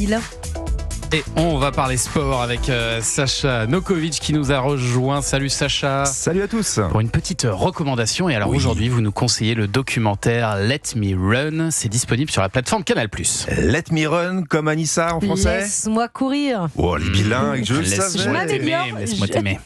ville. Et on va parler sport avec Sacha Nokovic qui nous a rejoint. Salut Sacha. Salut à tous. Pour une petite recommandation. Et alors aujourd'hui, vous nous conseillez le documentaire Let Me Run. C'est disponible sur la plateforme Canal+. Let Me Run, comme Anissa en français. Laisse-moi courir. Oh, les bilingues, je le savais. Laisse-moi t'aimer.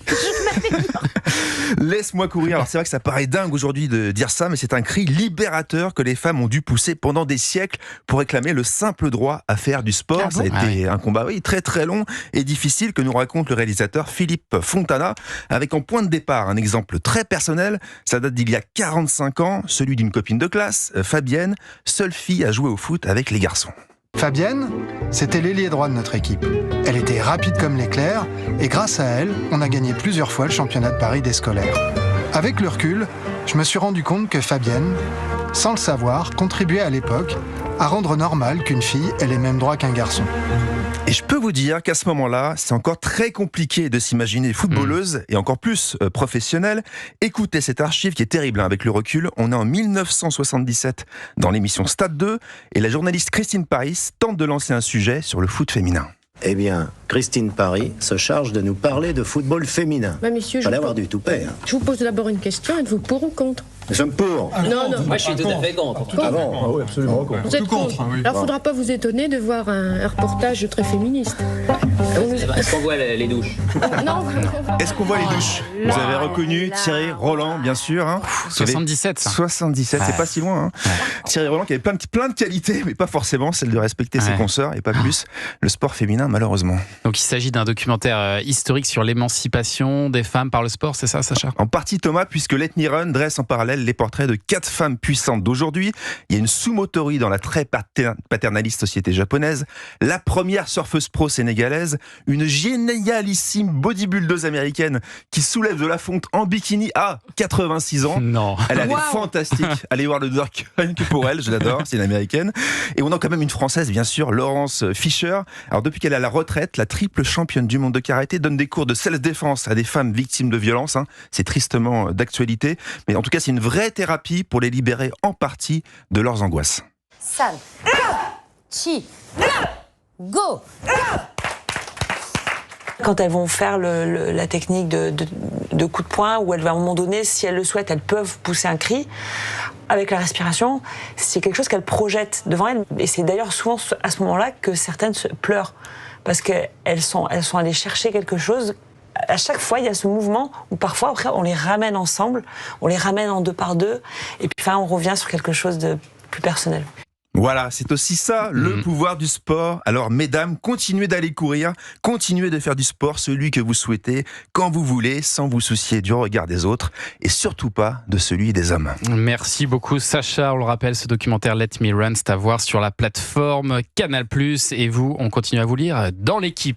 Laisse-moi courir. Alors c'est vrai que ça paraît dingue aujourd'hui de dire ça, mais c'est un cri libérateur que les femmes ont dû pousser pendant des siècles pour réclamer le simple droit à faire du sport. Ah ça a été un combat très très long et difficile que nous raconte le réalisateur Philippe Fontana, avec en point de départ un exemple très personnel. Ça date d'il y a 45 ans, celui d'une copine de classe, Fabienne, seule fille à jouer au foot avec les garçons. Fabienne, c'était l'ailier droit de notre équipe. Elle était rapide comme l'éclair et grâce à elle, on a gagné plusieurs fois le championnat de Paris des scolaires. Avec le recul, je me suis rendu compte que Fabienne, sans le savoir, contribuait à l'époque à rendre normal qu'une fille ait les mêmes droits qu'un garçon. Et je peux vous dire qu'à ce moment-là, c'est encore très compliqué de s'imaginer footballeuse et encore plus professionnelle. Écoutez cette archive qui est terrible avec le recul. On est en 1977 dans l'émission Stade 2 et la journaliste Christine Paris tente de lancer un sujet sur le foot féminin. Eh bien, Christine Paris se charge de nous parler de football féminin. Bah, messieurs, Fallait avoir du toupet. Hein. Je vous pose d'abord une question, êtes-vous pour ou contre? Nous sommes pour. Non. Moi, je suis tout à fait contre. Ah bon? Ah oui, absolument contre. Vous êtes contre. Alors, il ne faudra pas vous étonner de voir un reportage très féministe. Est-ce qu'on voit les douches? Non. Est-ce qu'on voit les douches? Vous avez reconnu Thierry Roland, bien sûr. Hein, 77, ça. 77, c'est pas si loin. Hein. Ouais. Thierry Roland qui avait plein de qualités, mais pas forcément celle de respecter ses consoeurs et pas plus le sport féminin, malheureusement. Donc il s'agit d'un documentaire historique sur l'émancipation des femmes par le sport, c'est ça, Sacha? En partie, Thomas, puisque Let Me Run dresse en parallèle les portraits de 4 femmes puissantes d'aujourd'hui. Il y a une Sumotori dans la très paternaliste société japonaise, la première surfeuse pro sénégalaise, une génialissime bodybuildeuse américaine qui soulève de la fonte en bikini à 86 ans. Non. Elle est fantastique. Allez voir le doc que pour elle, je l'adore, c'est une américaine. Et on a quand même une française, bien sûr, Laurence Fischer. Alors depuis qu'elle est à la retraite, la triple championne du monde de karaté donne des cours de self-défense à des femmes victimes de violences. Hein. C'est tristement d'actualité, mais en tout cas c'est une vraie thérapie pour les libérer en partie de leurs angoisses. San, Chi, Go. Quand elles vont faire la technique de coup de poing, où elles vont à un moment donné, si elles le souhaitent, elles peuvent pousser un cri. Avec la respiration, c'est quelque chose qu'elles projettent devant elles. Et c'est d'ailleurs souvent à ce moment-là que certaines pleurent. Parce qu'elles sont allées chercher quelque chose. À chaque fois, il y a ce mouvement où parfois, après, on les ramène ensemble, on les ramène en 2 par 2, et puis enfin, on revient sur quelque chose de plus personnel. Voilà, c'est aussi ça, le pouvoir du sport. Alors, mesdames, continuez d'aller courir, continuez de faire du sport, celui que vous souhaitez, quand vous voulez, sans vous soucier du regard des autres, et surtout pas de celui des hommes. Merci beaucoup, Sacha. On le rappelle, ce documentaire Let Me Run, c'est à voir sur la plateforme Canal+. Et vous, on continue à vous lire dans l'équipe.